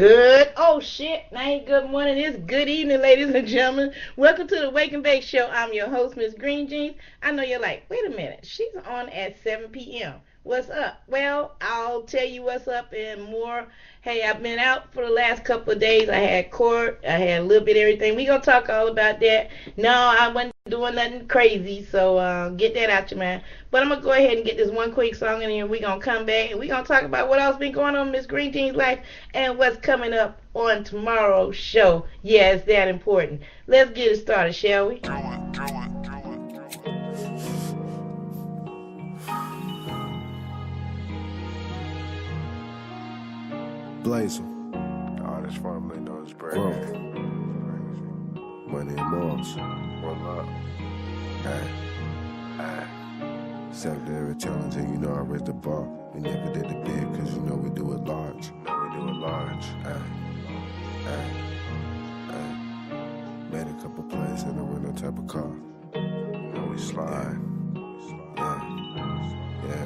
Good. Oh shit. Now ain't good morning. It's good evening, ladies and gentlemen. Welcome to the Wake and Bake Show. I'm your host, Miss Green Jeans. I know you're like, wait a minute. She's on at 7 p.m. What's up? Well, I'll tell you what's up and more. Hey, I've been out for the last couple of days. I had court. I had a little bit of everything. We gonna talk all about that. No, I wasn't doing nothing crazy, so get that out your mind. But I'm gonna go ahead and get this one quick song in here. We gonna come back and we gonna talk about what else been going on in Miss Green Jean's life and what's coming up on tomorrow's show. Yeah, it's that important. Let's get it started, shall we? Blazer. All this formerly known as Brad. Money and morals. One up. Accept every challenge and you know I raised the bar. We never did it big cause you know we do it large. Made a couple plays in a rental type of car. You know we slide. Yeah.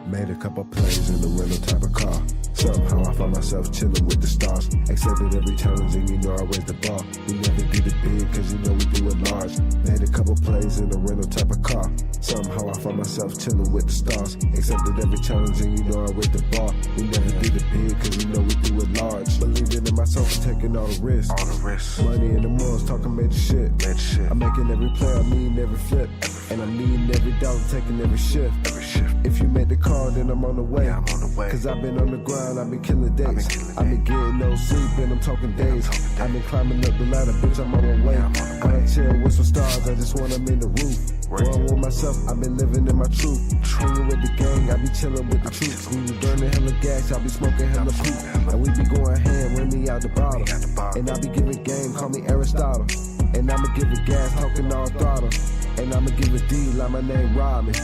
Made a couple plays in the rental type of car. Somehow I find myself chilling with the stars. Accepted every challenge and you know I raised the bar. We never did it big cause you know we do it large. Made a couple plays in a rental type of car. Somehow I find myself chilling with the stars. Accepted every challenge and you know I raised the bar. We never did it big cause you know we do it large. Believing in myself and taking all the risks. Money in the morals talking major shit. I'm making every play, I mean every flip. And I'm needing every dollar, taking every shift. If you make the call, then I'm on the way. Cause I've been on the grind, I've been killing days. I've been getting no sleep and I'm talking days. I've been climbing up the ladder, bitch, I'm on my way. When I chill with some stars, I just want them in the roof. One with myself, I've been living in my truth. Hanging with the gang, I be chilling with the troops. We be burning hella gas, y'all be smoking hella poop. And we be going ham, run me out the bottle. And I be giving game, call me Aristotle. And I'ma give it gas, talking all throttle. And I'ma give it D like my name Robin.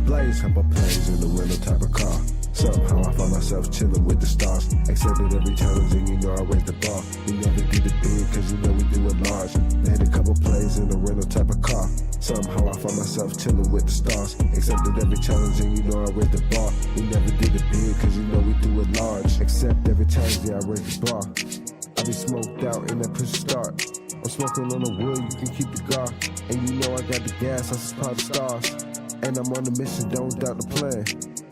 Blaze, couple plays in the window type of car. Somehow I find myself chilling with the stars. Accepted every challenge and you know I raised the bar. We never did it big cause you know we do it large. Made a couple plays in the rental type of car. Somehow I find myself chilling with the stars. Accepted every challenge and you know I raised the bar. We never did it big cause you know we do it large. Accept every challenge, yeah I raised the bar. I be smoked out in that push start. I'm smoking on the wood, you can keep the guard. And you know I got the gas, I supply the stars. And I'm on a mission, don't doubt the plan.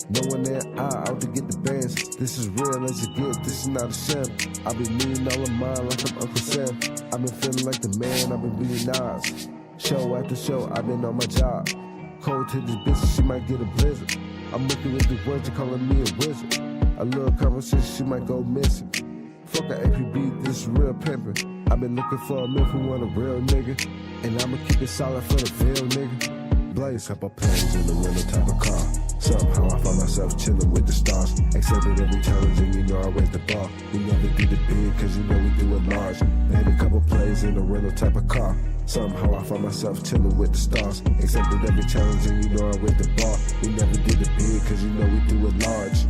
No one there, out to get the bands. This is real as it get, this is not a sham. I been needing all of mine like I'm Uncle Sam. I've been feeling like the man, I've been being Nas. Show after show, I've been on my job. Cold to this bitch, she might get a blizzard. I'm looking with the words, you're calling me a wizard. A little conversation, she might go missing. Fuck a APB, this is real pimpin'. I've been looking for a man who want a real nigga. And I'ma keep it solid for the real nigga. Blaze, couple plays in the window type of car. Somehow I find myself chilling with the stars. Accepted every challenge and you know I raised the bar. We never did it big cause you know we do it large. Made a couple plays in the rental type of car. Somehow I find myself chilling with the stars. Accepted every challenge and you know I raised the bar. We never did it big cause you know we do it large.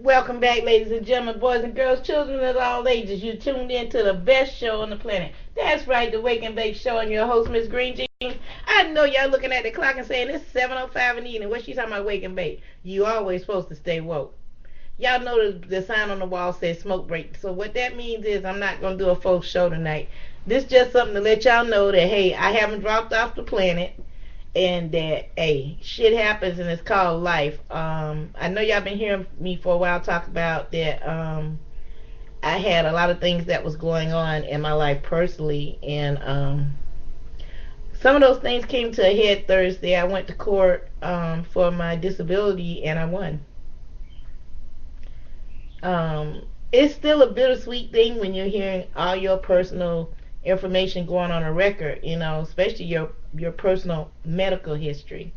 Welcome back, ladies and gentlemen, boys and girls, children of all ages. You tuned in to the best show on the planet. That's right, the Wake and Bake Show, and your host, Miss Green Jean. I know y'all looking at the clock and saying it's 7:05 in the evening. What's she talking about, Wake and Bake? You always supposed to stay woke. Y'all know the sign on the wall says smoke break. So what that means is I'm not going to do a full show tonight. This is just something to let y'all know that, hey, I haven't dropped off the planet. And that, hey, shit happens and it's called life. I know y'all been hearing me for a while talk about that. I had a lot of things that was going on in my life personally, and some of those things came to a head Thursday. I went to court for my disability and I won. It's still a bittersweet thing when you're hearing all your personal information going on a record, especially your personal medical history.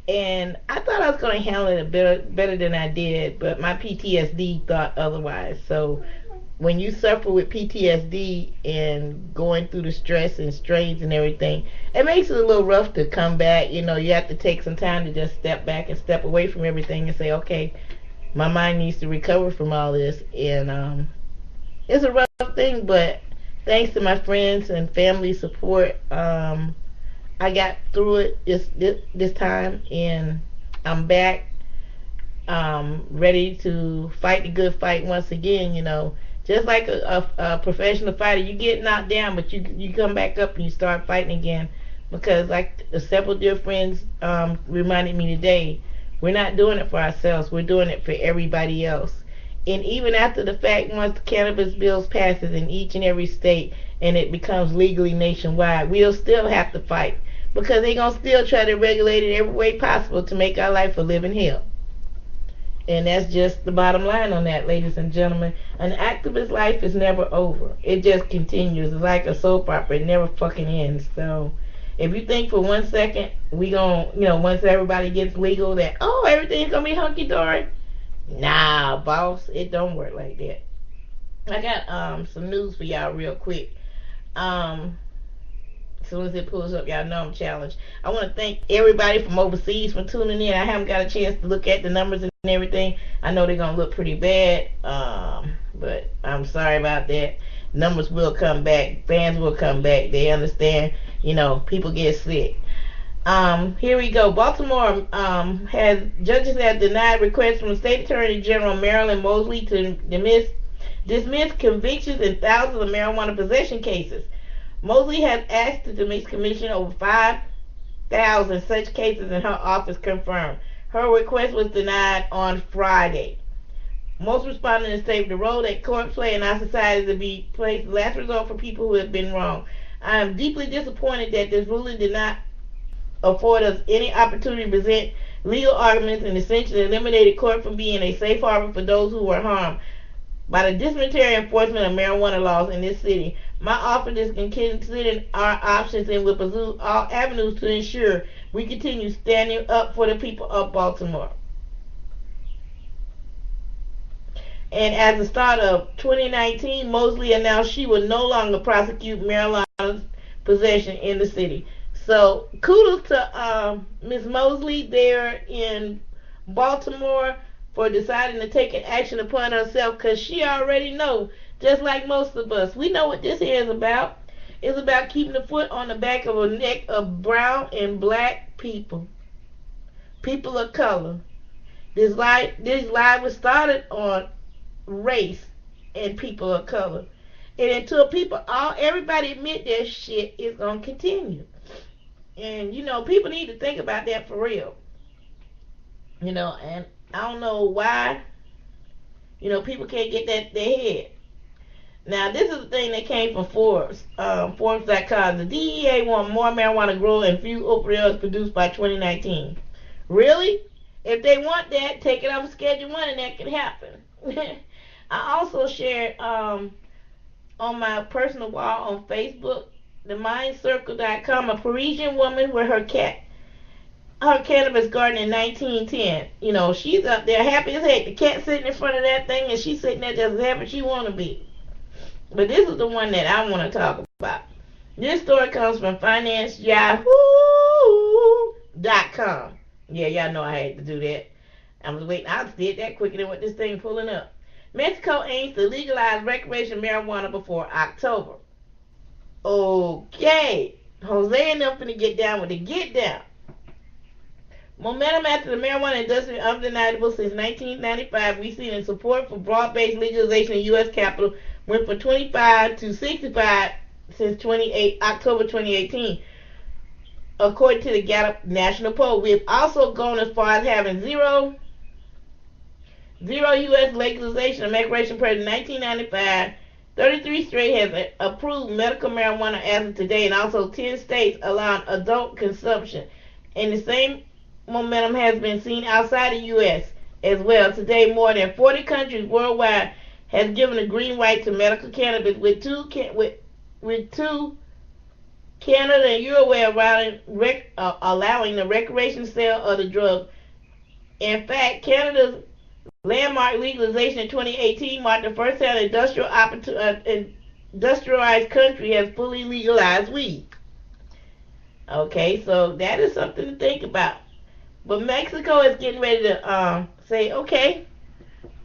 And I thought I was going to handle it better than I did, but my PTSD thought otherwise. So when you suffer with PTSD and going through the stress and strains and everything, it makes it a little rough to come back. You have to take some time to just step back and step away from everything and say, okay, my mind needs to recover from all this. And it's a rough thing, but thanks to my friends and family support, I got through it this time, and I'm back, ready to fight the good fight once again. Just like a professional fighter, you get knocked down, but you come back up and you start fighting again. Because like several dear friends reminded me today, we're not doing it for ourselves. We're doing it for everybody else. And even after the fact, once the cannabis bills passes in each and every state and it becomes legally nationwide, we'll still have to fight, because they're going to still try to regulate it every way possible to make our life a living hell. And that's just the bottom line on that, ladies and gentlemen. An activist life is never over. It just continues. It's like a soap opera. It never fucking ends. So if you think for 1 second we gon', once everybody gets legal, that, oh, everything's going to be hunky-dory. Nah, boss. It don't work like that. I got some news for y'all real quick. As soon as it pulls up, y'all know I'm challenged. I want to thank everybody from overseas for tuning in. I haven't got a chance to look at the numbers and everything. I know they're going to look pretty bad, but I'm sorry about that. Numbers will come back. Fans will come back. They understand, people get sick. Here we go. Baltimore judges have denied requests from State Attorney General Marilyn Mosley to dismiss convictions in thousands of marijuana possession cases. Mosley has asked the Dismiss Commission over 5,000 such cases, and her office confirmed. Her request was denied on Friday. Most respondents say the role that court play in our society is to be placed last resort for people who have been wronged. I am deeply disappointed that this ruling did not afford us any opportunity to present legal arguments and essentially eliminated court from being a safe harbor for those who were harmed by the discriminatory enforcement of marijuana laws in this city. My office is considering our options and will pursue all avenues to ensure we continue standing up for the people of Baltimore. And at the start of 2019, Mosley announced she would no longer prosecute marijuana possession in the city. So kudos to Ms. Mosley there in Baltimore for deciding to take an action upon herself, because she already knows, just like most of us, we know what this here is about. It's about keeping the foot on the back of a neck of brown and black people, people of color. This lie was started on race and people of color, and until everybody admit their shit, is gonna continue. And people need to think about that for real. And I don't know why people can't get that in their head. Now, this is the thing that came from Forbes, Forbes.com. The DEA want more marijuana grown and few opioids produced by 2019. Really? If they want that, take it off of Schedule 1 and that can happen. I also shared on my personal wall on Facebook, themindcircle.com, a Parisian woman with her cannabis garden in 1910. She's up there happy as heck. The cat's sitting in front of that thing, and she's sitting there just as happy as she want to be. But this is the one that I want to talk about. This story comes from FinanceYahoo.com. Yeah, y'all know I had to do that. I was waiting. I did that quicker than what this thing pulling up. Mexico aims to legalize recreational marijuana before October. Okay. Jose and them finna get down with the get down. Momentum after the marijuana industry undeniable since 1995. We've seen in support for broad-based legalization in U.S. Capitol went from 25 to 65 since October 2018. According to the Gallup National Poll, we have also gone as far as having zero U.S. legalization of recreational prior to 1995. 33 states have approved medical marijuana as of today, and also 10 states allowing adult consumption. And the same momentum has been seen outside the U.S. as well. Today, more than 40 countries worldwide has given a green light to medical cannabis, with with two, Canada and Uruguay allowing the recreational sale of the drug. In fact, Canada's landmark legalization in 2018 marked the first time an industrialized country has fully legalized weed. Okay, so that is something to think about. But Mexico is getting ready to say, okay,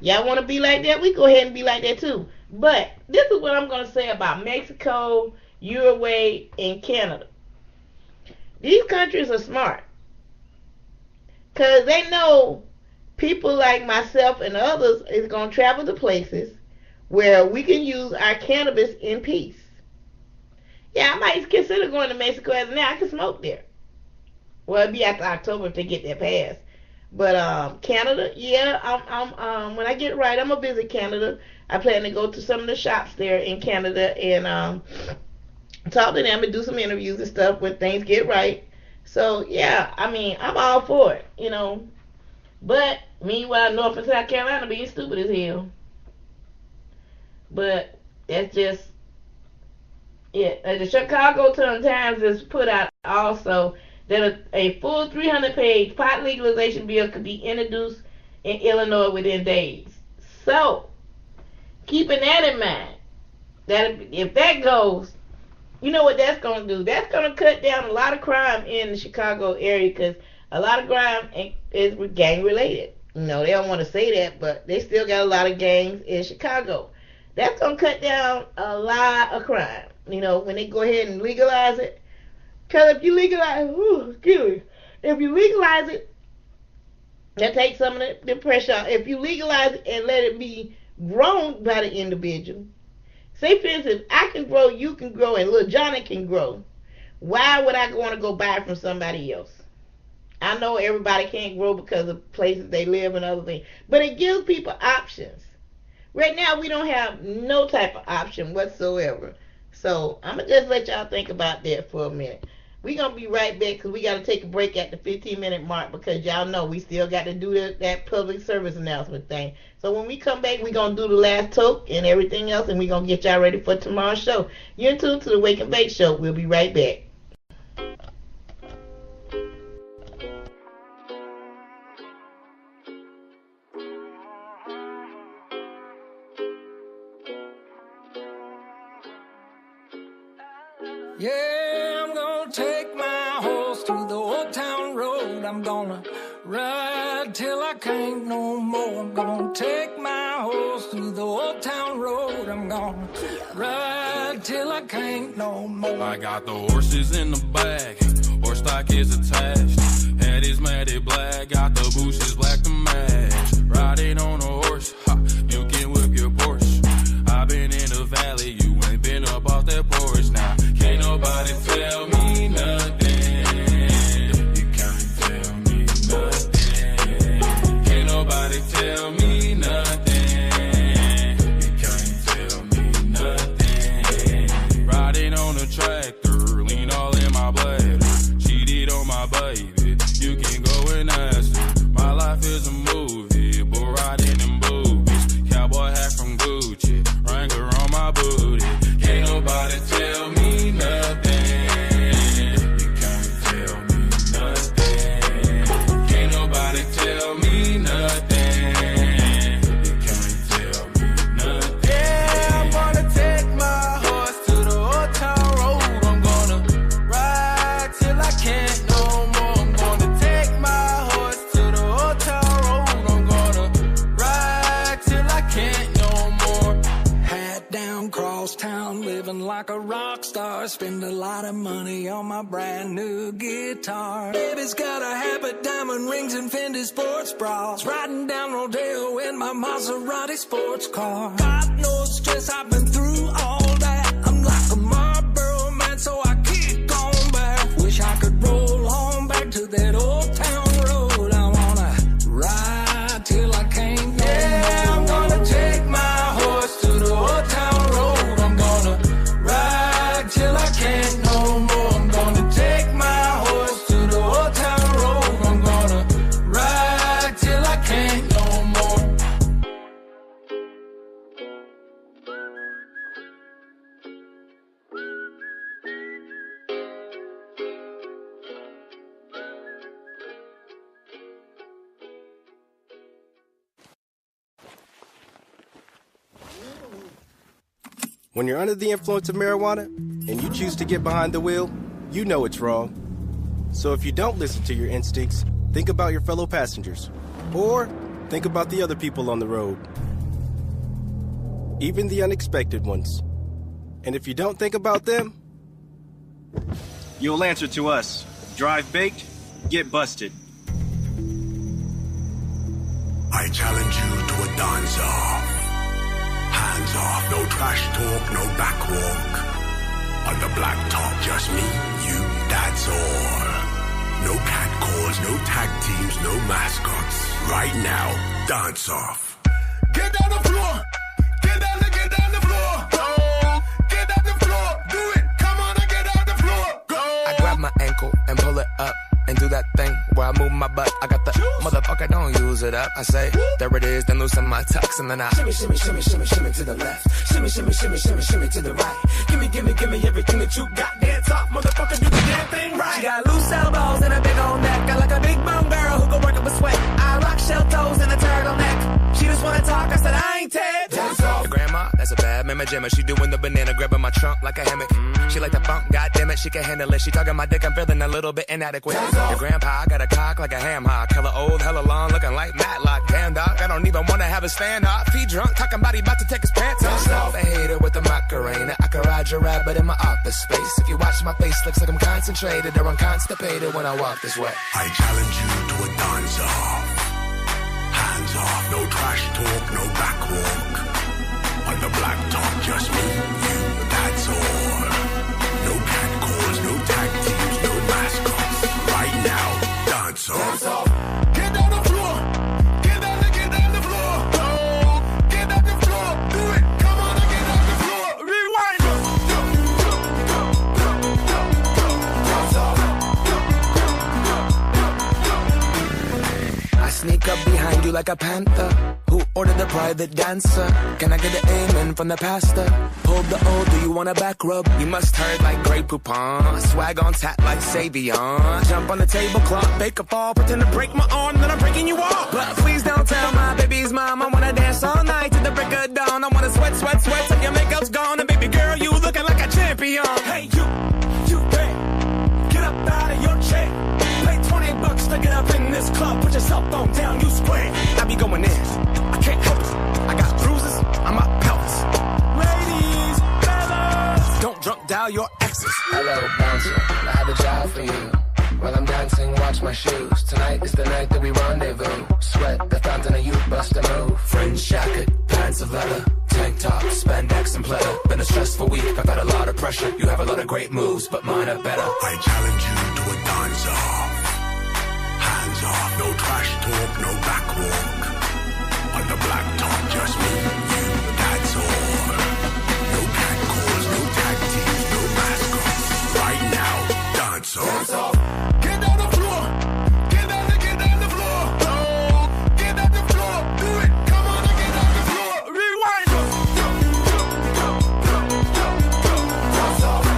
y'all want to be like that? We go ahead and be like that too. But this is what I'm going to say about Mexico, Uruguay, and Canada. These countries are smart because they know people like myself and others is going to travel to places where we can use our cannabis in peace. Yeah, I might consider going to Mexico as of now. I can smoke there. Well, it'll be after October if they get that passed. But Canada, yeah, I'm when I get right, I'm gonna visit Canada. I plan to go to some of the shops there in Canada and talk to them and do some interviews and stuff when things get right. So yeah, I mean, I'm all for it, you know. But meanwhile, North and South Carolina being stupid as hell. But that's just it. The Chicago Times has put out also that a full 300-page pot legalization bill could be introduced in Illinois within days. So, keeping that in mind, that if that goes, you know what that's going to do? That's going to cut down a lot of crime in the Chicago area because a lot of crime is gang related. You know, they don't want to say that, but they still got a lot of gangs in Chicago. That's going to cut down a lot of crime, you know, when they go ahead and legalize it. Because if you legalize, if you legalize it, that takes some of the pressure off. If you legalize it and let it be grown by the individual, say for instance, I can grow, you can grow, and little Johnny can grow. Why would I want to go buy it from somebody else? I know everybody can't grow because of places they live and other things, but it gives people options. Right now, we don't have no type of option whatsoever. So I'm going to just let y'all think about that for a minute. We're going to be right back because we got to take a break at the 15-minute mark because y'all know we still got to do that public service announcement thing. So when we come back, we're going to do the last talk and everything else, and we're going to get y'all ready for tomorrow's show. You're in tune to the Wake and Bake Show. We'll be right back. Yeah, I'm gonna take my horse to the old town road. I'm gonna ride till I can't no more. I'm gonna take my horse to the old town road. I'm gonna ride till I can't no more. I got the horses in the back, horse stock is attached. Head is matted black, got the bushes black to match. Riding on a horse, ha, you can whip your Porsche. I've been in the valley, you ain't been up off that porch now. Can't nobody tell me nothing. You can't tell me nothing. Can't nobody tell me nothing. You can't tell me nothing. Riding on a tractor, lean all in my bladder. Cheated on my baby, you can go and ask her. My life is a movie, but riding in boobies. Cowboy hat from Gucci, Wrangler on my booty. Can't nobody tell me nothing. You can't tell me nothing. Can't nobody tell me nothing. You can't tell me nothing. Yeah, I'm gonna take my horse to the old town road. I'm gonna ride till I can't no more. I'm gonna take my horse to the old town road. I'm gonna ride till I can't no more. Hat down, cross town, living like a rock star. Spend a lot of money on my brand new guitar. Baby's got a habit, diamond rings and Fendi sports bras. Riding down Rodeo in my Maserati sports car. Got no stress, I've been through all that. I'm like a Marlboro man, so I kick on back. Wish I could roll on back to that old town road. I wanna ride till I can't no more. I'm gonna take my horse to the old town road. I'm gonna ride till I can't no more. I'm gonna take my horse to the old town road. I'm gonna ride till I can't no more. When you're under the influence of marijuana and you choose to get behind the wheel, you know it's wrong. So if you don't listen to your instincts, think about your fellow passengers. Or think about the other people on the road. Even the unexpected ones. And if you don't think about them, you'll answer to us. Drive baked, get busted. I challenge you to a dance-off. Hands off, no trash talk, no backwalk. On the black top, just me, you, that's all. No cat calls, no tag teams, no mascots. Right now, dance off. Get down the floor. Get down the floor. Go. Get down the floor. Do it. Come on and get down the floor. Go. I grab my ankle and pull it up and do that thing where I move my butt. I got the motherfucker, don't use it up. I say, there it is, then loosen my tux and then I shimmy, shimmy, shimmy, shimmy, shimmy to the left. Shimmy, shimmy, shimmy, shimmy, shimmy to the right. Gimme, gimme, gimme everything that you got. Dance off, motherfucker, do the damn thing right. She got loose elbows and a big old neck. I like a big bone girl who can work up a sweat. I rock shell toes and a turtleneck. She just wanna talk, I said I ain't Ted. Dance off. Your grandma, that's a bad mama jamma. She doing the banana, grabbing my trunk like a hammock. She like the funk, goddammit, she can handle it. She talking my dick, I'm feeling a little bit inadequate. Your grandpa got a cock like a ham hock. Hella old, hella long, looking like Matlock. Damn dog, I don't even wanna have a stand off. He drunk, talking about he about to take his pants off. I hate her with the Macarena. I could ride your rabbit in my office space. If you watch my face, looks like I'm concentrated or I'm constipated when I walk this way. I challenge you to a dance-off. Hands off, no trash talk, no backwalk. On the black top, just me, you, that's all. No cat calls, no tag teams, no mascots. Right now, dance off. Dance off. Get down the floor. Get down the floor. Oh, get down the floor. Do it. Come on and get down the floor. Rewind. Dance off. I sneak up behind you like a panther. Who ordered the private dancer? Can I get an amen from the pastor? Pulled the old, do you want a back rub? You must heard like Grey Poupon. Swag on tap like Savion. Jump on the tablecloth, bake a fall, pretend to break my arm, then I'm breaking you off. But please don't tell my baby's mom I wanna dance all night to the break of dawn. I wanna sweat, sweat, sweat till your makeup's gone. And baby girl, you looking like a champion. Hey, you bang. Get up out of your chair. Pay $20 to get up in this club. Put your cell phone down, you square. I be going in. I can't help it. I got bruises on my pelvis. Ladies, fellas, don't drunk dial your exes. Hello, bouncer. I have a job for you. While I'm dancing, watch my shoes. Tonight is the night that we rendezvous. Sweat, the fountain of youth, bust a move. Fringe jacket, pants of leather. Tank top, spandex and pleather. Been a stressful week, I've got a lot of pressure. You have a lot of great moves, but mine are better. I challenge you to a dance-off. Hands off, no trash talk, no backwalk. On the black top, just me, you, that's all. No cat calls, no tag teams, no mascots. Right now, dance off. Dance off. Get down the floor. Get down the floor. Oh, get down the floor. Do it. Come on and get down the floor. Rewind. Dance off. Dance off.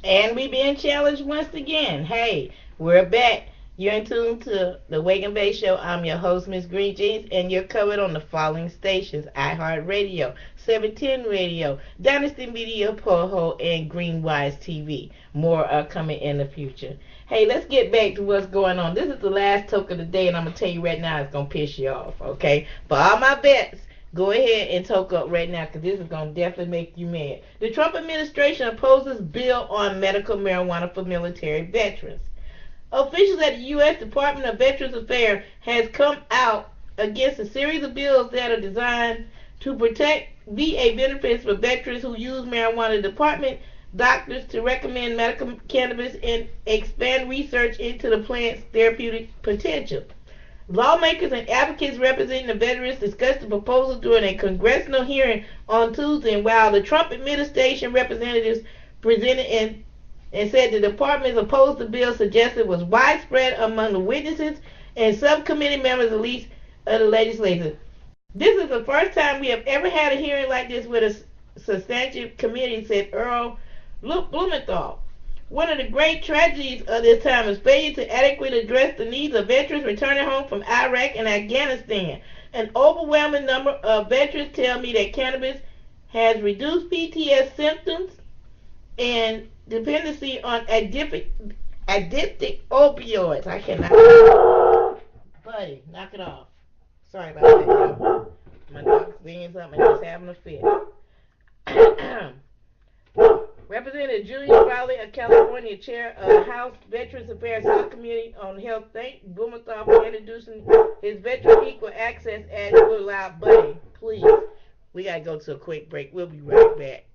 And we being challenged once again. Hey, we're back. You're in tune to the Wake and Bake Show. I'm your host, Miss Green Jeans, and you're covered on the following stations: iHeartRadio, 710 Radio, Dynasty Media, Poho, and Greenwise TV. More are coming in the future. Hey, let's get back to what's going on. This is the last talk of the day, and I'm going to tell you right now, it's going to piss you off, okay? For all my bets, go ahead and talk up right now, because this is going to definitely make you mad. The Trump administration opposes bill on medical marijuana for military veterans. Officials at the U.S. Department of Veterans Affairs has come out against a series of bills that are designed to protect VA benefits for veterans who use marijuana. The department doctors to recommend medical cannabis and expand research into the plant's therapeutic potential. Lawmakers and advocates representing the veterans discussed the proposal during a congressional hearing on Tuesday, and while the Trump administration representatives presented and said the department opposed the bill, suggested it was widespread among the witnesses and subcommittee members at least of the legislature. This is the first time we have ever had a hearing like this with a substantive committee, said Earl Blumenthal. One of the great tragedies of this time is failure to adequately address the needs of veterans returning home from Iraq and Afghanistan. An overwhelming number of veterans tell me that cannabis has reduced PTSD symptoms and dependency on addictive opioids. I cannot. Buddy, knock it off. Sorry about that, y'all. My dog's seeing something and just having a fit. Representative Julius Rowley of California, chair of the House Veterans Affairs Subcommittee on Health, thanked Blumenthal for introducing his Veteran Equal Access Act to allow. Buddy, please. We got to go to a quick break. We'll be right back.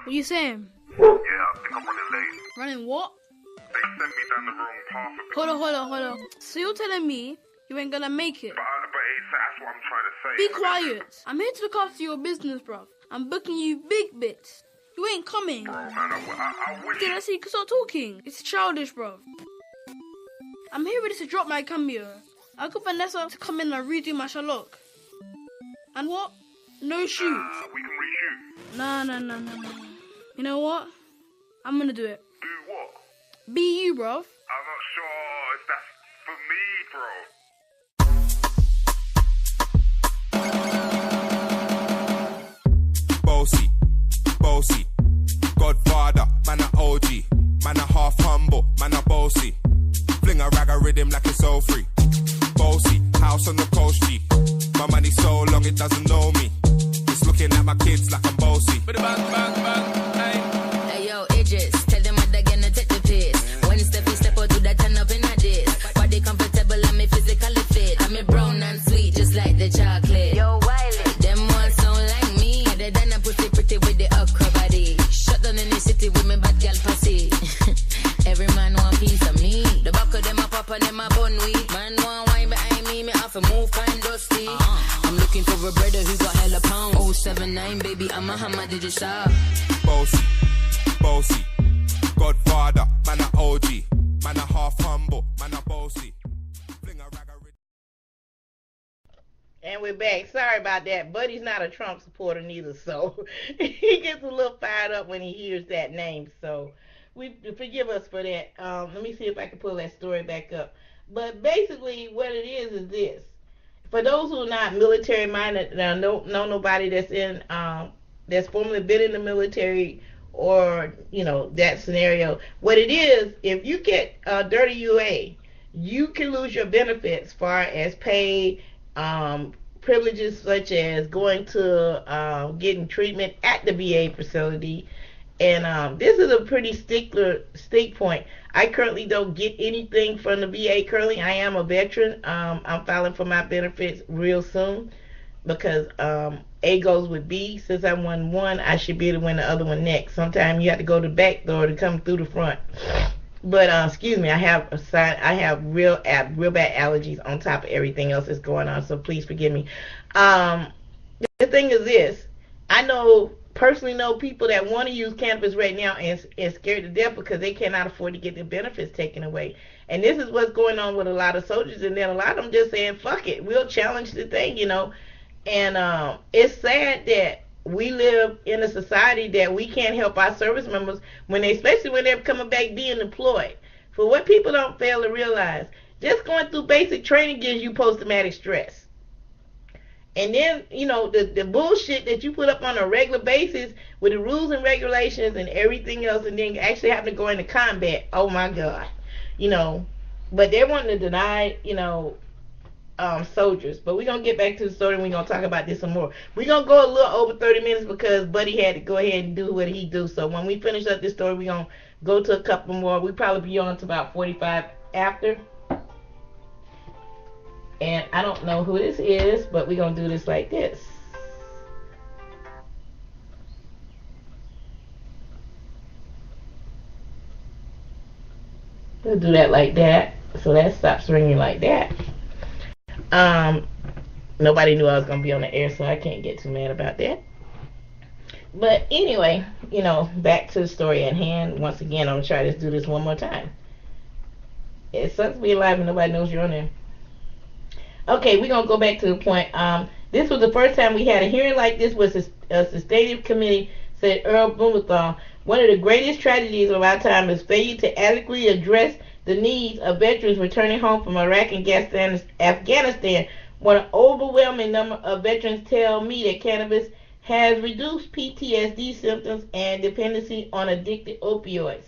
What you saying? Yeah, I think I'm running late. Running what? They sent me down the wrong path a bit. Hold on. So you're telling me you ain't gonna make it? But that's what I'm trying to say. Be quiet. I'm here to look after your business, bruv. I'm booking you big bits. You ain't coming. Man, I wish. Did I see you start talking? It's childish, bruv. I'm here ready to drop my cambio. I got Vanessa to come in and redo my Sherlock. And what? No shoot. We can reshoot. No. You know what? I'm gonna do it. Do what? Be you, bruv. I'm not sure if that's for me, bro. Bossy, Godfather, man a OG, man a half humble, man a bossy. Fling a rag a rhythm like it's all free. Bossy, house on the coast G. My money so long it doesn't know me. It's looking at my kids like I'm bossy. Hey yo, Idris, tell them what they're gonna take the piss. When step out to that turn up in a diss. Body comfortable, I'm physically fit. I'm a brown and sweet, just like the chocolate. Yo, Wiley, them ones sound like me. They done a pretty with the okra body. Shut down in the city with me bad girl pussy. Every man want piece of me. The back of them a pop and them a bun weed. Man want wine behind me have to move kind dusty. I'm looking for a brother who got hella pound. 079, baby, I'm a hammer, did you stop? Bossy, Godfather, man a OG, man a half humble, man a bossy. Fling a rag a rhythm. And we're back. Sorry about that. Buddy's not a Trump supporter neither, so he gets a little fired up when he hears that name. So forgive us for that. Let me see if I can pull that story back up. But basically, what it is this: for those who are not military minded, know nobody that's in that's formerly been in the military or that scenario. What it is, if you get dirty UA, you can lose your benefits as far as pay. Privileges such as going to getting treatment at the VA facility, and this is a pretty stick point. I currently don't get anything from the VA. Currently, I am a veteran. I'm filing for my benefits real soon because A goes with B. Since I won one, I should be able to win the other one next. Sometimes you have to go to the back door to come through the front. But excuse me, I have real bad allergies on top of everything else that's going on, so please forgive me. The thing is this: I personally know people that want to use cannabis right now and scared to death because they cannot afford to get their benefits taken away. And this is what's going on with a lot of soldiers, and then a lot of them just saying, "Fuck it, we'll challenge the thing," And it's sad that we live in a society that we can't help our service members especially when they're coming back being employed. For what people don't fail to realize, just going through basic training gives you post-traumatic stress. And then, the bullshit that you put up on a regular basis with the rules and regulations and everything else, and then actually having to go into combat, oh my God. But they're wanting to deny, soldiers. But we're going to get back to the story and we're going to talk about this some more. We're going to go a little over 30 minutes because Buddy had to go ahead and do what he do. So when we finish up this story, we're going to go to a couple more. We'll probably be on to about 45 after. And I don't know who this is, but we're going to do this like this. We'll do that like that. So that stops ringing like that. Nobody knew I was going to be on the air, so I can't get too mad about that. But anyway, back to the story at hand. Once again, I'm going to try to do this one more time. It sucks being live and nobody knows you're on there. Okay, we're going to go back to the point. This was the first time we had a hearing like this with a sustainable committee, said Earl Blumenthal. One of the greatest tragedies of our time is failure to adequately address the needs of veterans returning home from Iraq and Afghanistan. When an overwhelming number of veterans tell me that cannabis has reduced PTSD symptoms and dependency on addicted opioids.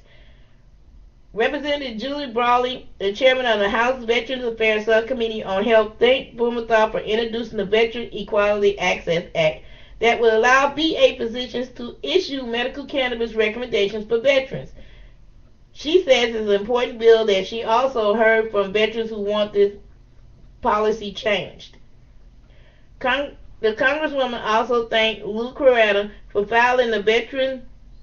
Representative Julie Brawley, the chairman of the House Veterans Affairs Subcommittee on Health, thanked Blumenthal for introducing the Veteran Equality Access Act that will allow VA physicians to issue medical cannabis recommendations for veterans. She says it's an important bill that she also heard from veterans who want this policy changed. The Congresswoman also thanked Lou Coretta for filing the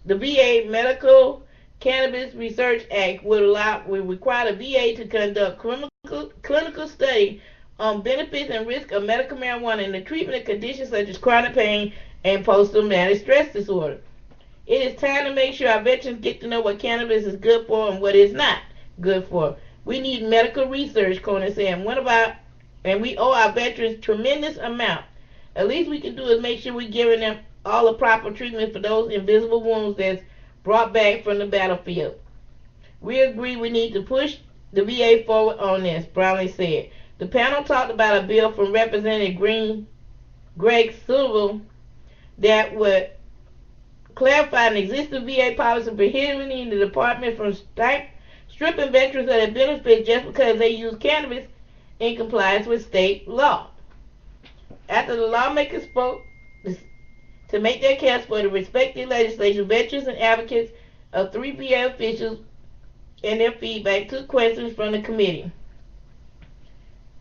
VA Medical Cannabis Research Act will require the VA to conduct clinical study on benefits and risk of medical marijuana in the treatment of conditions such as chronic pain and post-traumatic stress disorder. It is time to make sure our veterans get to know what cannabis is good for and what it's not good for. We need medical research, Conan said, and we owe our veterans tremendous amount. At least we can do is make sure we're giving them all the proper treatment for those invisible wounds that's brought back from the battlefield. We agree we need to push the VA forward on this, Brownlee said. The panel talked about a bill from Representative Greg Silver that would clarify an existing VA policy prohibiting the department from stripping veterans of their benefits just because they use cannabis in compliance with state law. After the lawmakers spoke to make their case for the respective legislation, veterans and advocates of 3 VA officials and their feedback took questions from the committee.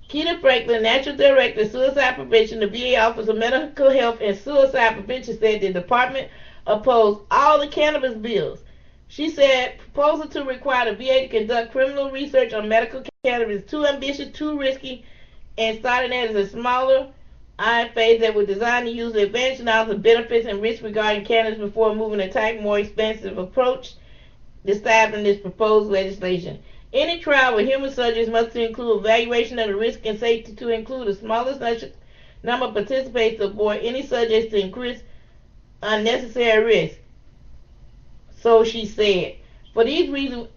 Keita Franklin, National Director of Suicide Prevention, the VA Office of Mental Health and Suicide Prevention, said the department opposed all the cannabis bills. She said proposal to require the VA to conduct criminal research on medical cannabis is too ambitious, too risky, and starting as a smaller phase that was designed to use the advanced knowledge of benefits and risks regarding cannabis before moving a type more expensive approach described in this proposed legislation. Any trial with human subjects must include evaluation of the risk and safety to include the smallest number of participants to avoid any subjects to increase unnecessary risk. So she said. For these reasons,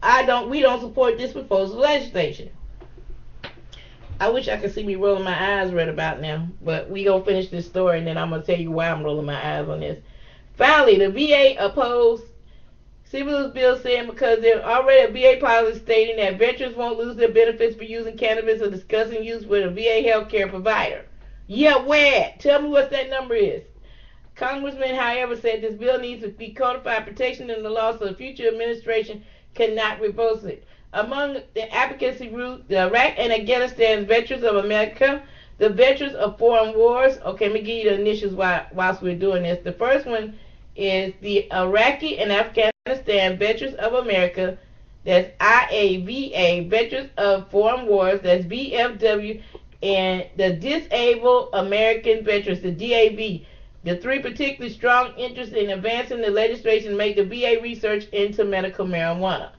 we don't support this proposed legislation. I wish I could see me rolling my eyes right about now, but we gonna finish this story and then I'm gonna tell you why I'm rolling my eyes on this. Finally, the VA opposed Sibyl's bill saying because there's already a VA policy stating that veterans won't lose their benefits for using cannabis or discussing use with a VA healthcare provider. Yeah, where? Tell me what that number is. Congressman, however, said this bill needs to be codified protection in the law so the future administration cannot reverse it. Among the advocacy group, the Iraq and Afghanistan Veterans of America, the Veterans of Foreign Wars. Okay, let me give you the initials whilst we're doing this. The first one is the Iraqi and Afghanistan Veterans of America. That's IAVA, Veterans of Foreign Wars. That's VFW. And the Disabled American Veterans, the DAV. The three particularly strong interests in advancing the legislation make the VA research into medical marijuana.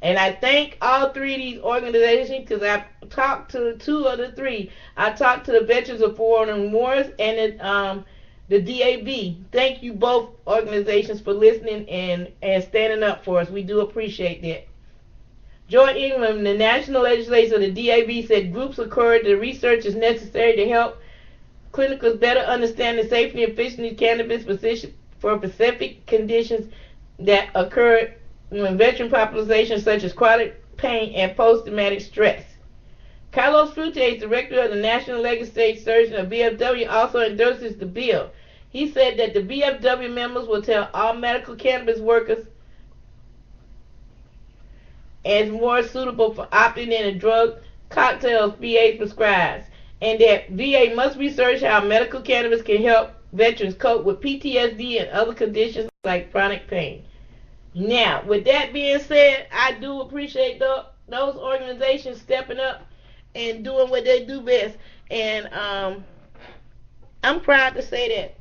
And I thank all three of these organizations because I talked to two of the three. I talked to the Veterans of Foreign Wars and the DAV. Thank you both organizations for listening and standing up for us. We do appreciate that. Joy Ingram, the national legislator of the DAV, said groups encourage the research is necessary to help clinicals better understand the safety and efficiency of cannabis for specific conditions that occur in veteran populations such as chronic pain and post-traumatic stress. Carlos Frutes, director of the National Legislative Search of VFW, also endorses the bill. He said that the VFW members will tell all medical cannabis workers as more suitable for opting in a drug cocktails VA prescribes, and that VA must research how medical cannabis can help veterans cope with PTSD and other conditions like chronic pain. Now, with that being said, I do appreciate those organizations stepping up and doing what they do best. And I'm proud to say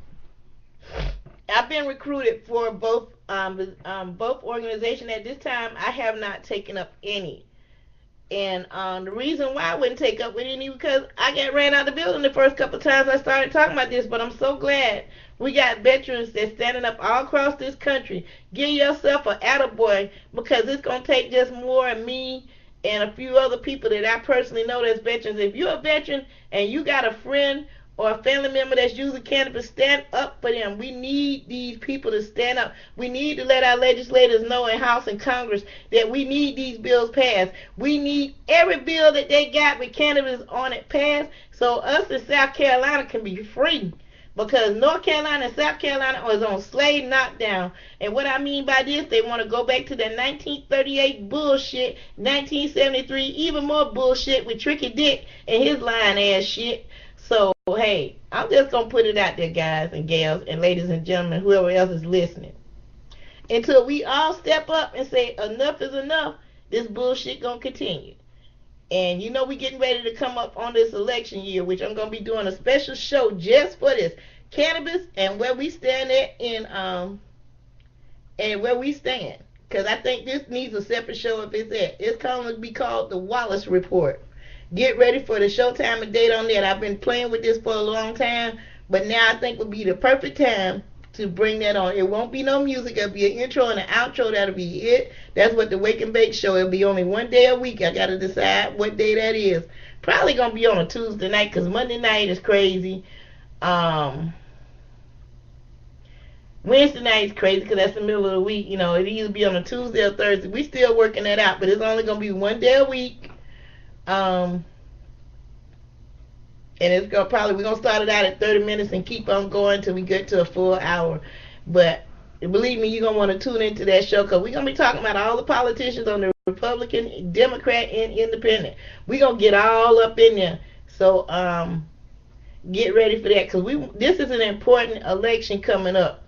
that I've been recruited for both organizations. At this time, I have not taken up any. And the reason why I wouldn't take up with any because I got ran out of the building the first couple of times I started talking about this. But I'm so glad we got veterans that's standing up all across this country. Give yourself an attaboy because it's going to take just more of me and a few other people that I personally know that's veterans. If you're a veteran and you got a friend or a family member that's using cannabis, stand up for them. We need these people to stand up. We need to let our legislators know in House and Congress that we need these bills passed. We need every bill that they got with cannabis on it passed so us in South Carolina can be free. Because North Carolina and South Carolina is on slave knockdown. And what I mean by this, they want to go back to the 1938 bullshit, 1973, even more bullshit with Tricky Dick and his lying ass shit. So, hey, I'm just going to put it out there, guys and gals and ladies and gentlemen, whoever else is listening. Until we all step up and say enough is enough, this bullshit going to continue. And you know we getting ready to come up on this election year, which I'm going to be doing a special show just for this. Cannabis and where we stand at and where we stand. Because I think this needs a separate show if it's at. It's going to be called the Wallace Report. Get ready for the showtime and date on that. I've been playing with this for a long time, but now I think would be the perfect time to bring that on. It won't be no music. It'll be an intro and an outro. That'll be it. That's what the Wake and Bake show. It'll be only one day a week. I got to decide what day that is. Probably going to be on a Tuesday night because Monday night is crazy. Wednesday night is crazy because that's the middle of the week. You know, it'll either be on a Tuesday or Thursday. We still working that out, but it's only going to be one day a week. And it's gonna we're gonna start it out at 30 minutes and keep on going till we get to a full hour. But believe me, you're gonna want to tune into that show because we're gonna be talking about all the politicians on the Republican, Democrat, and Independent. We're gonna get all up in there. So get ready for that because this is an important election coming up.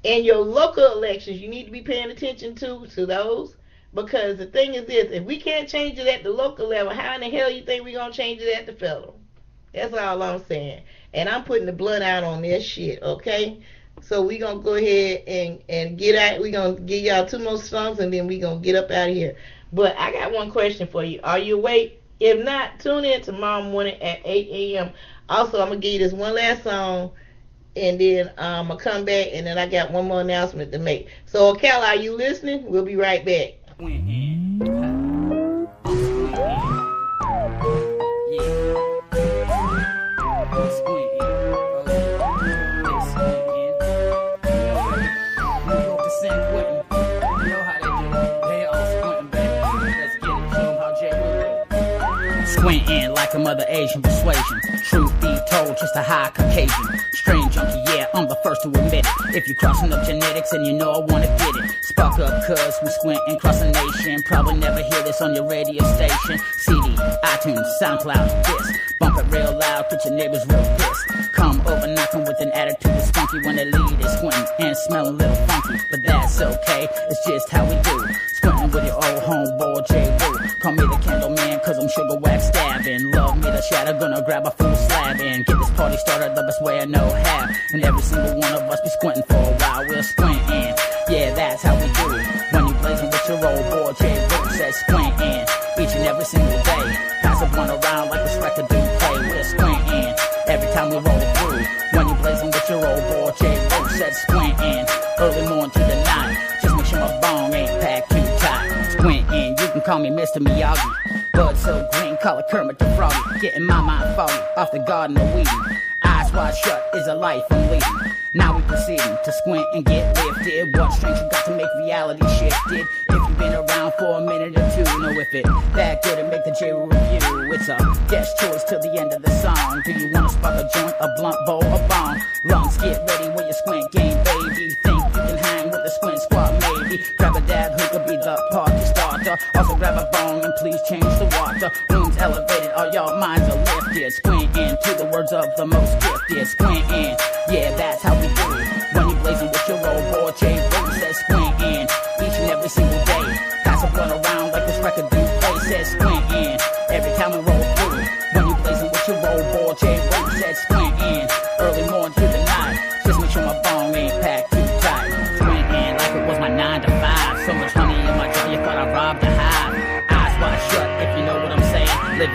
And your local elections, you need to be paying attention to those. Because the thing is this, if we can't change it at the local level, how in the hell you think we're going to change it at the federal? That's all I'm saying. And I'm putting the blood out on this shit, okay? So we're going to go ahead and get out. We're going to give y'all 2 more songs and then we're going to get up out of here. But I got one question for you. Are you awake? If not, tune in tomorrow morning at 8 a.m. Also, I'm going to give you this one last song. And then I'm going to come back and then I got one more announcement to make. So, Cal, are you listening? We'll be right back. Squinting like a mother Asian persuasion. Truth be told, just a high Caucasian. Strange junkie, yeah, I'm the first to admit it. If you're crossing up genetics and you know I wanna get it, spark up cuz we squinting cross the nation. Probably never hear this on your radio station. CD, iTunes, SoundCloud, this. Bump it real loud, get your neighbors real pissed. Come over knocking with an attitude that's funky when they lead is squinting and smelling a little funky. But that's okay, it's just how we do. Squinting with your old homeboy J. Roo. Call me the candle man cause I'm sugar wax stabbing. Love me the shatter, gonna grab a full slab and get this party started the best way I know how. And every single one of us be squinting for a while. We're squinting, yeah, that's how we do it. When you blazing with your old boy J. Roo says squinting each and every single day. Pass a one around like this record do play. We're squinting every time we roll through. When you blazing with your old boy J. Roo says squinting early morning to the night. Just make sure my bong ain't packed too tight. Squinting, you can call me Mr. Miyagi. Blood so green, call it Kermit the Froggy. Getting my mind foggy off the garden of weeding. Eyes wide shut is a life I'm leading. Now we proceeding to squint and get lifted. What strength you got to make reality shifted? If you've been around for a minute or two, know if it that good and make the J review. It's a guest choice till the end of the song. Do you wanna spark a joint, a blunt, bowl, a bomb? Lungs get ready with your squint game, baby. Think you can hang with the squint squad, maybe? Grab a dab who could be the party starter. Also grab a bone and please change the water. Rooms elevated, all y'all minds are lifted. Squinting to the words of the most gifted. Squinting, yeah, that's how we do it. When you blazing with your old boy J. Roo says squinting each and every single day. Pass a blunt around like this record do play. Says squinting every time we roll through. When you blazing with your old boy J. Roo says squinting early morning to the night. Just make sure my bong ain't packed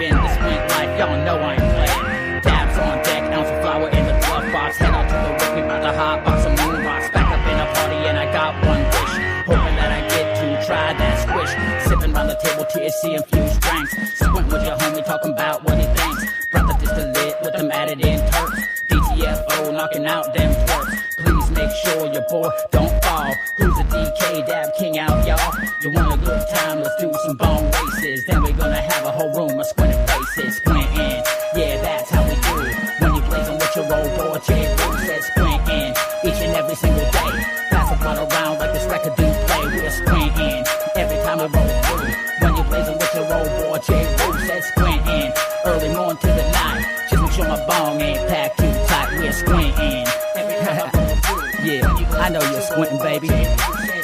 living the squint life, y'all know I ain't playing. Dabs on deck, ounce of flour in the glove box. Head out to the whip, we bout to hot box some moon rocks. Back up in a party and I got one wish, hoping that I get to try that squish. Sipping round the table, THC infused drinks. Squint with your homie, talking about what he thinks. Brought the distillate with them added in turks. DTFO, knocking out them twerks. Please make sure your boy don't fall. Who's a DK dab king out, y'all? You want a good time? Let's do some bone races. Then we're gonna have a whole room of squinted faces. Squinting, yeah, that's how we do it. When you blazing with your old boy, J. Boo says squinting each and every single day. Pass the blunt around like this record do play. We're squinting every time we roll through. When you blazing with your old boy, J. Boo says squinting early morning to the night. Just make sure my bong ain't packed too tight. We're squinting every time I roll through. Yeah, I know you're squinting, baby.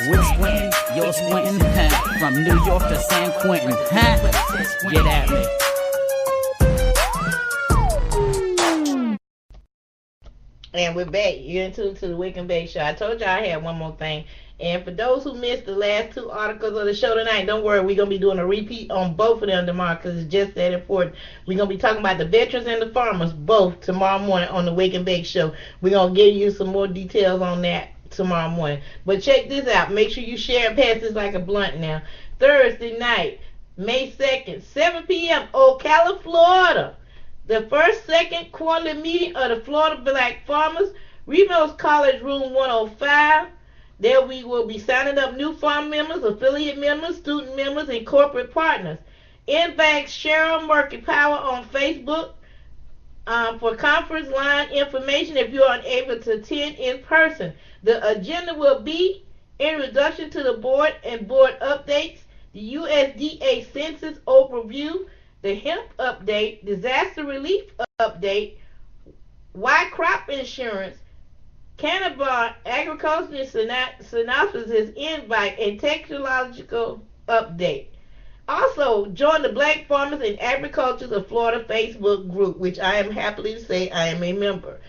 We're squinting, you're squinting. From New York to San Quentin. Get at me. And we're back. You're in tune to the Wake and Bake Show. I told y'all I had one more thing. And for those who missed the last two articles of the show tonight, don't worry. We're going to be doing a repeat on both of them tomorrow because it's just that important. We're going to be talking about the veterans and the farmers both tomorrow morning on the Wake and Bake Show. We're going to give you some more details on that tomorrow morning. But check this out. Make sure you share and pass this like a blunt now. Thursday night, May 2nd, 7 p.m., Ocala, Florida. The second quarterly meeting of the Florida Black Farmers, Remos College Room 105. There we will be signing up new farm members, affiliate members, student members, and corporate partners. Invite Cheryl Murphy Power on Facebook for conference line information if you're unable to attend in person. The agenda will be introduction to the board and board updates, the USDA Census Overview, the hemp update, disaster relief update, why crop insurance, cannabis agriculture synopsis invite, and technological update. Also, join the Black Farmers and Agriculture of Florida Facebook group, which I am happily to say I am a member.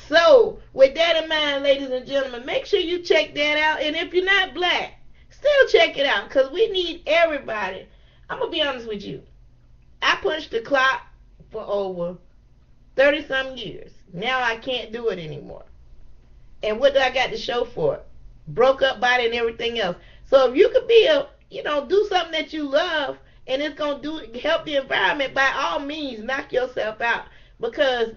So, with that in mind, ladies and gentlemen, make sure you check that out. And if you're not black, still check it out because we need everybody. I'm going to be honest with you. I punched the clock for over 30-some years. Now I can't do it anymore. And what do I got to show for it? Broke up body and everything else. So if you could be do something that you love and it's going to help the environment, by all means, knock yourself out. Because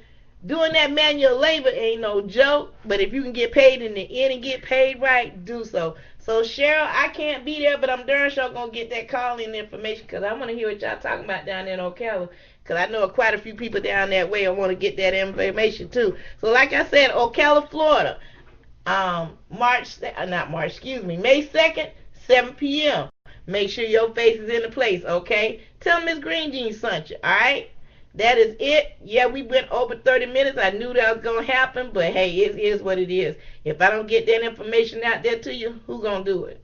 doing that manual labor ain't no joke. But if you can get paid in the end and get paid right, do so. So, Cheryl, I can't be there, but I'm darn sure going to get that call-in information because I want to hear what y'all talking about down there in Ocala because I know quite a few people down that way. I want to get that information, too. So, like I said, Ocala, Florida, May 2nd, 7 p.m. Make sure your face is in the place, okay? Tell Miss Green Jean sent you, all right? That is it. Yeah, we went over 30 minutes. I knew that was going to happen, but hey, it is what it is. If I don't get that information out there to you, who going to do it?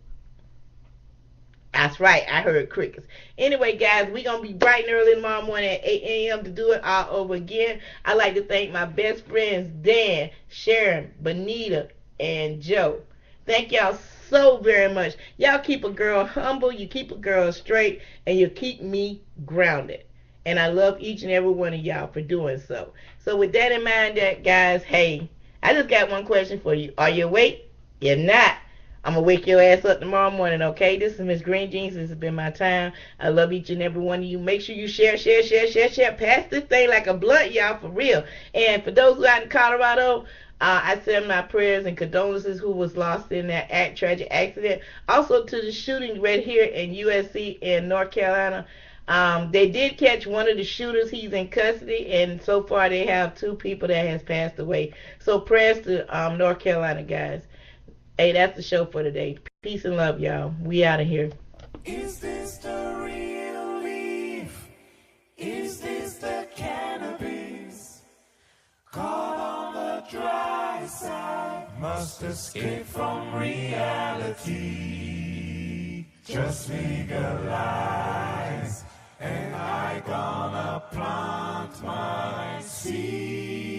That's right. I heard crickets. Anyway, guys, we're going to be bright and early tomorrow morning at 8 a.m. to do it all over again. I'd like to thank my best friends, Dan, Sharon, Benita, and Joe. Thank y'all so very much. Y'all keep a girl humble, you keep a girl straight, and you keep me grounded. And I love each and every one of y'all for doing so. So with that in mind, guys, hey, I just got one question for you. Are you awake? If not, I'm going to wake your ass up tomorrow morning, okay? This is Miss Green Jeans. This has been my time. I love each and every one of you. Make sure you share. Pass this thing like a blunt, y'all, for real. And for those who are out in Colorado, I send my prayers and condolences who was lost in that tragic accident. Also to the shooting right here in USC in North Carolina. They did catch one of the shooters. He's in custody, and so far they have 2 people that has passed away. So prayers to North Carolina, guys. Hey, that's the show for today. Peace and love, y'all. We out of here. Is this the real leaf? Is this the cannabis? Caught on the dry side, must escape from reality. Just legalize, and I gonna plant my seeds.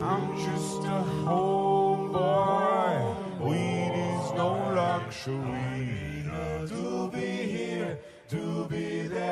I'm just a homeboy, weed is no luxury. To be here, to be there.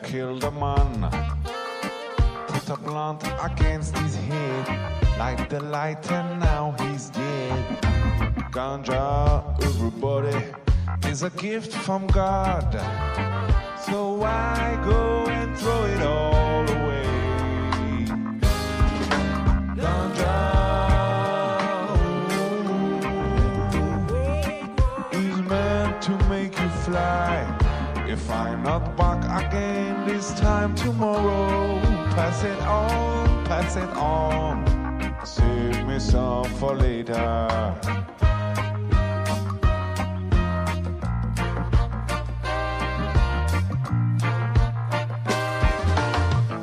killed a man. Put a blunt against his head, light the light and now he's dead. Ganja, everybody, is a gift from God. So why go and throw it all away? Ganja is meant to make you fly. If I'm not back again this time tomorrow, pass it on, pass it on. Save me some for later.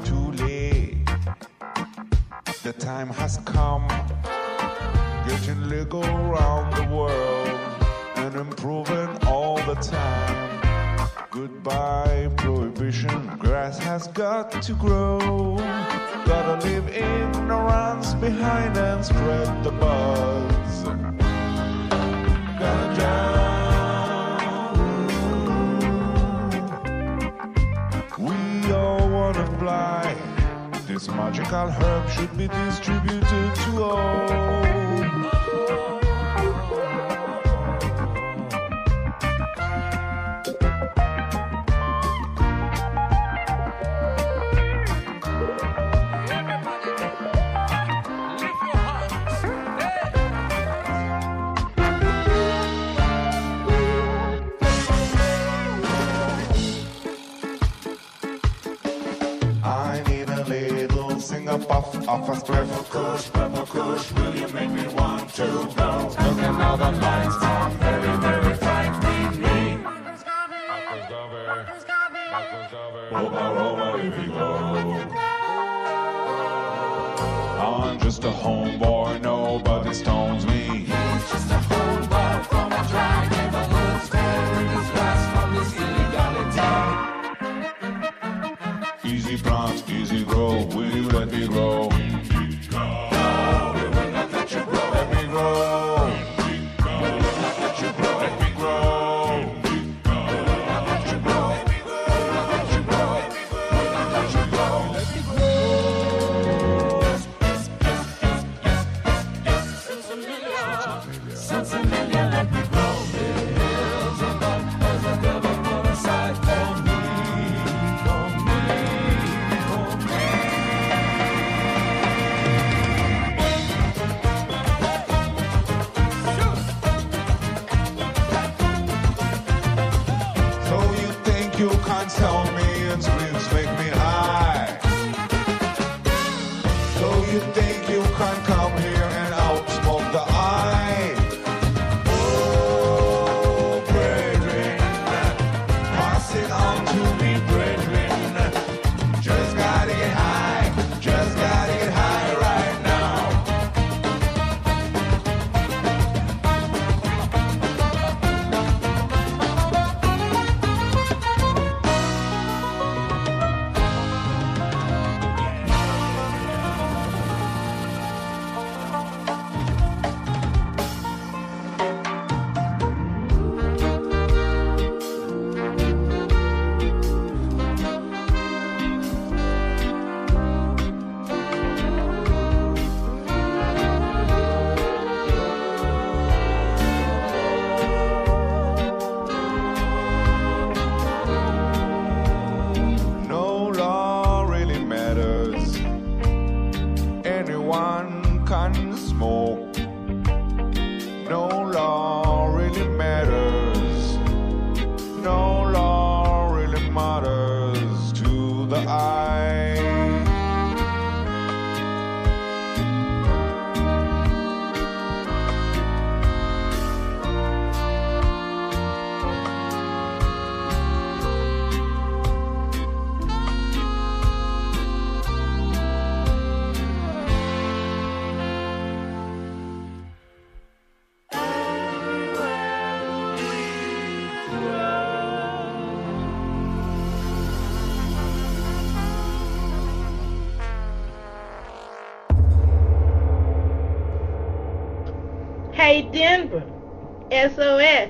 Too late, the time has come. Getting legal around the world and improving all the time. Goodbye prohibition, grass has got to grow. Gotta leave ignorance behind and spread the buzz. Ganja, we all wanna fly. This magical herb should be distributed to all. Puff off a spliff. Pepper Kush, will you make me want to go? Looking how the lights are very, very frightening me. Over if you go. I'm just a homeboy, nobody stones me. He's just a homeboy from a dry neighborhood, sparing his grass from this illegality. Easy plant, easy grow, will you let me grow? No, we will not let you grow. Let me grow. We will not let you grow. Let me grow. We will not let you grow. Let me grow. We will not let you grow. Let me grow. Sensibilia, let me grow. Hills above, there's a devil put aside for me. You can't tell me and spliffs make me high. So you think you can come here and outsmoke the eye? Oh, brethren, pass it on to me, brethren. Just gotta get high, just gotta get high right now. Anyone can smoke. No law really matters. No law really matters to the eye. Hey Denver, SOS.